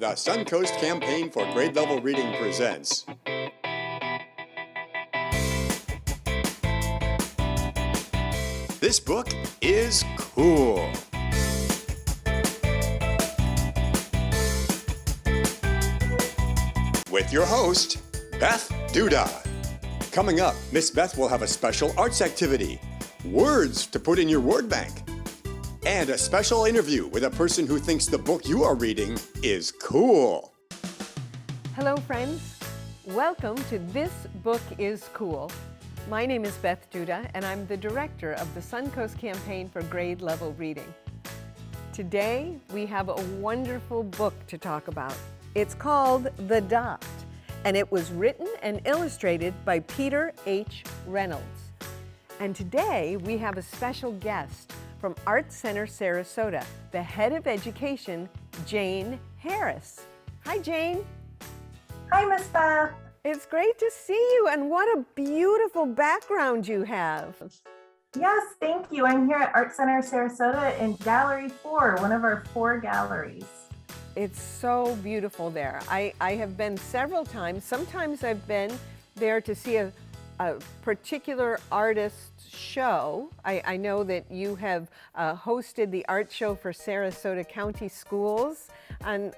The Suncoast Campaign for Grade Level Reading presents This Book is Cool. With your host, Beth Duda. Coming up, Miss Beth will have a special arts activity, words to put in your word bank, and a special interview with a person who thinks the book you are reading is cool. Hello, friends. Welcome to This Book is Cool. My name is Beth Duda, and I'm the director of the Suncoast Campaign for Grade Level Reading. Today, we have a wonderful book to talk about. It's called The Dot, and it was written and illustrated by Peter H. Reynolds. And today, we have a special guest from Center Sarasota, the head of education, Jane Harris. Hi, Jane. Hi, Miss Beth. It's great to see you, and what a beautiful background you have. Yes, thank you. I'm here at Center Sarasota in Gallery 4, one of our 4 galleries. It's so beautiful there. I have been several times. Sometimes I've been there to see a particular artist's show. I know that you have hosted the art show for Sarasota County Schools on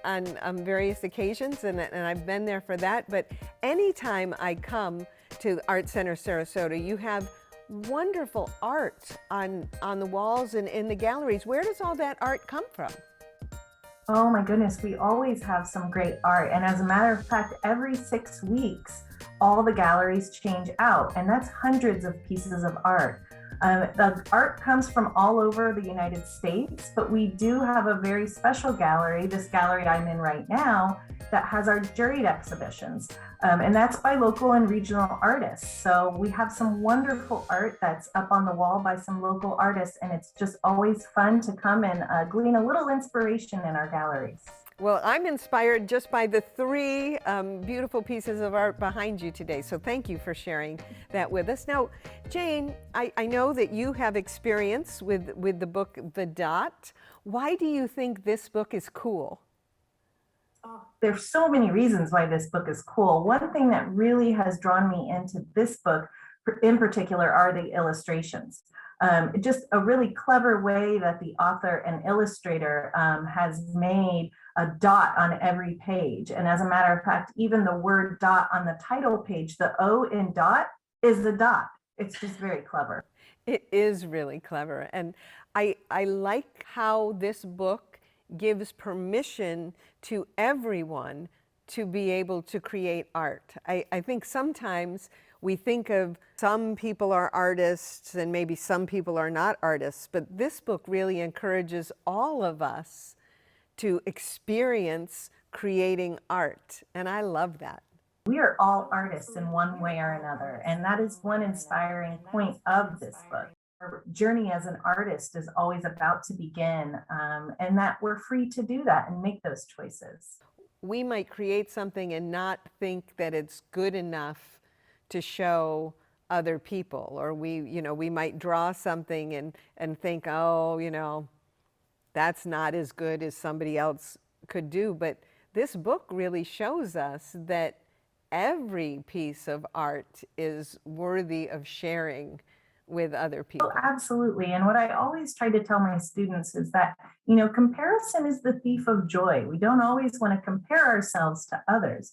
various occasions, and I've been there for that. But anytime I come to Art Center Sarasota, you have wonderful art on the walls and in the galleries. Where does all that art come from? Oh my goodness, we always have some great art. And as a matter of fact, every 6 weeks, all the galleries change out, and that's hundreds of pieces of art. The art comes from all over the United States, but we do have a very special gallery, this gallery I'm in right now, that has our juried exhibitions. And that's by local and regional artists. So we have some wonderful art that's up on the wall by some local artists, and it's just always fun to come and glean a little inspiration in our galleries. Well, I'm inspired just by the 3 beautiful pieces of art behind you today. So thank you for sharing that with us. Now, Jane, I know that you have experience with the book, The Dot. Why do you think this book is cool? Oh, there's so many reasons why this book is cool. One thing that really has drawn me into this book in particular are the illustrations. Just a really clever way that the author and illustrator has made a dot on every page. And as a matter of fact, even the word dot on the title page, the O in dot is the dot. It's just very clever. It is really clever. And I like how this book gives permission to everyone to be able to create art. I think sometimes we think of some people are artists and maybe some people are not artists, but this book really encourages all of us to experience creating art, and I love that. We are all artists in one way or another, and that is one inspiring point of this book. Our journey as an artist is always about to begin, and that we're free to do that and make those choices. We might create something and not think that it's good enough to show other people, or we might draw something and think, oh, that's not as good as somebody else could do. But this book really shows us that every piece of art is worthy of sharing with other people. Oh, absolutely. And what I always try to tell my students is that, comparison is the thief of joy. We don't always want to compare ourselves to others,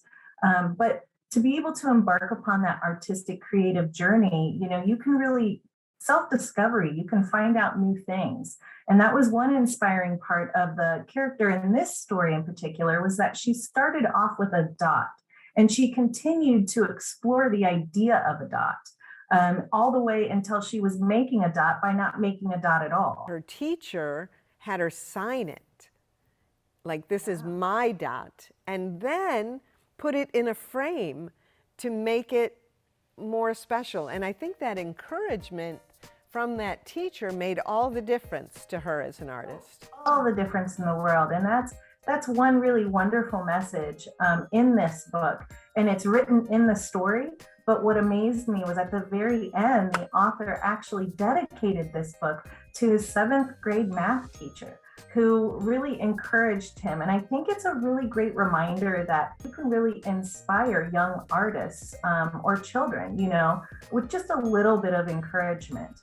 but to be able to embark upon that artistic creative journey, you can really self-discovery, you can find out new things. And that was one inspiring part of the character in this story in particular, was that she started off with a dot and she continued to explore the idea of a dot all the way until she was making a dot by not making a dot at all. Her teacher had her sign it, like, this is my dot, and then put it in a frame to make it more special. And I think that encouragement from that teacher made all the difference to her as an artist. All the difference in the world. And that's one really wonderful message in this book. And it's written in the story. But what amazed me was at the very end, the author actually dedicated this book to his 7th grade math teacher. who really encouraged him. And I think it's a really great reminder that you can really inspire young artists or children, with just a little bit of encouragement.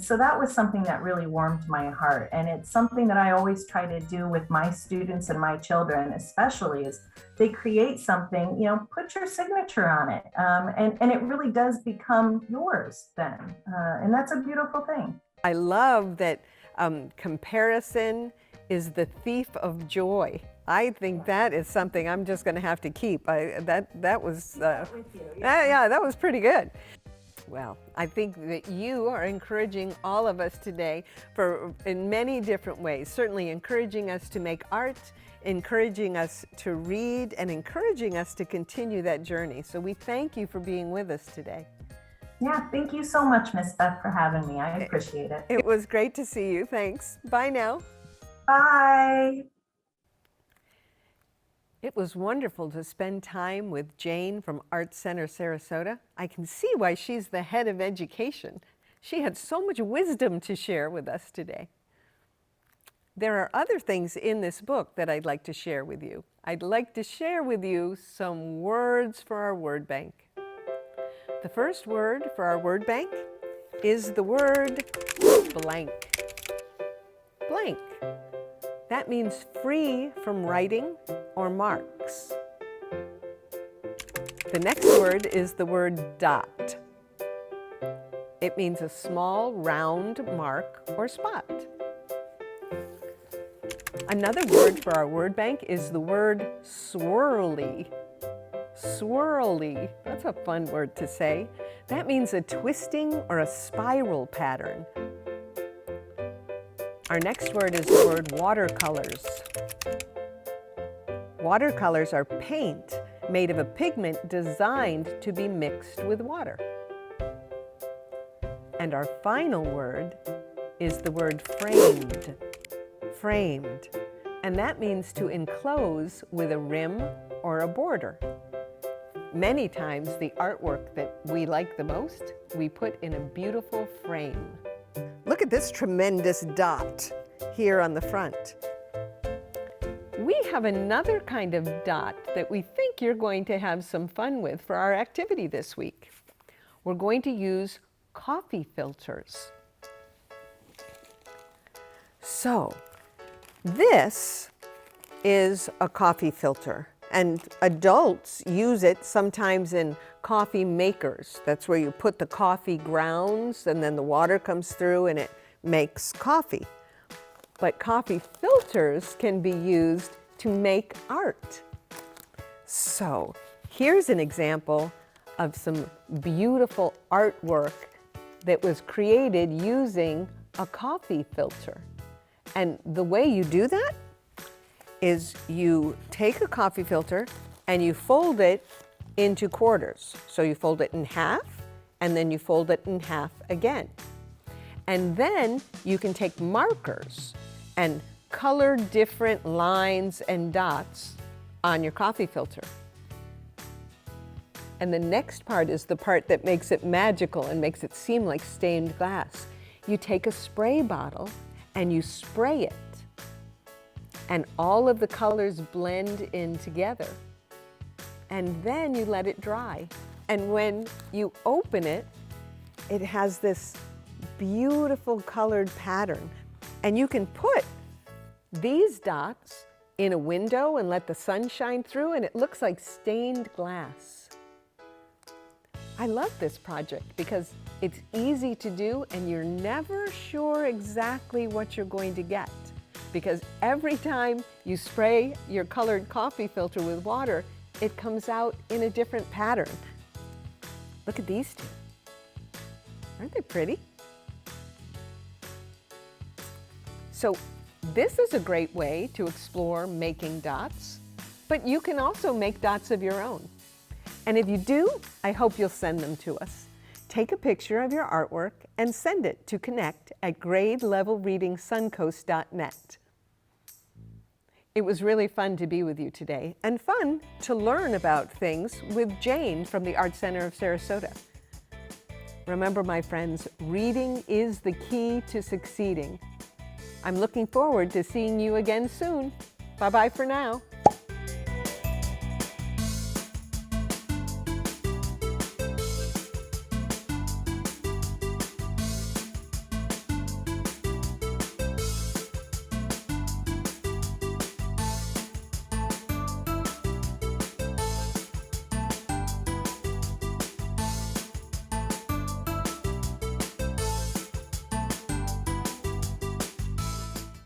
So that was something that really warmed my heart. And it's something that I always try to do with my students and my children, especially is they create something, put your signature on it. And it really does become yours then. And that's a beautiful thing. I love that comparison is the thief of joy. I think that is something I'm just going to have to keep. That was that was pretty good. Well, I think that you are encouraging all of us today in many different ways, certainly encouraging us to make art, encouraging us to read, and encouraging us to continue that journey. So we thank you for being with us today. Yeah, thank you so much, Miss Beth, for having me. I appreciate it. It was great to see you. Thanks. Bye now. Bye. It was wonderful to spend time with Jane from Center Sarasota. I can see why she's the head of education. She had so much wisdom to share with us today. There are other things in this book that I'd like to share with you. I'd like to share with you some words for our word bank. The first word for our word bank is the word blank. Blank. That means free from writing or marks. The next word is the word dot. It means a small round mark or spot. Another word for our word bank is the word swirly. Swirly, that's a fun word to say. That means a twisting or a spiral pattern. Our next word is the word watercolors. Watercolors are paint made of a pigment designed to be mixed with water. And our final word is the word framed. Framed. And that means to enclose with a rim or a border. Many times the artwork that we like the most, we put in a beautiful frame. Look at this tremendous dot here on the front. We have another kind of dot that we think you're going to have some fun with for our activity this week. We're going to use coffee filters. So, this is a coffee filter. And adults use it sometimes in coffee makers. That's where you put the coffee grounds and then the water comes through and it makes coffee. But coffee filters can be used to make art. So here's an example of some beautiful artwork that was created using a coffee filter. And the way you do that is you take a coffee filter and you fold it into quarters. So you fold it in half and then you fold it in half again. And then you can take markers and color different lines and dots on your coffee filter. And the next part is the part that makes it magical and makes it seem like stained glass. You take a spray bottle and you spray it. And all of the colors blend in together. And then you let it dry. And when you open it, it has this beautiful colored pattern. And you can put these dots in a window and let the sun shine through, and it looks like stained glass. I love this project because it's easy to do and you're never sure exactly what you're going to get. Because every time you spray your colored coffee filter with water, it comes out in a different pattern. Look at these two. Aren't they pretty? So this is a great way to explore making dots, but you can also make dots of your own. And if you do, I hope you'll send them to us. Take a picture of your artwork and send it to connect@gradelevelreadingsuncoast.net. It was really fun to be with you today and fun to learn about things with Jane from the Art Center of Sarasota. Remember, my friends, reading is the key to succeeding. I'm looking forward to seeing you again soon. Bye-bye for now.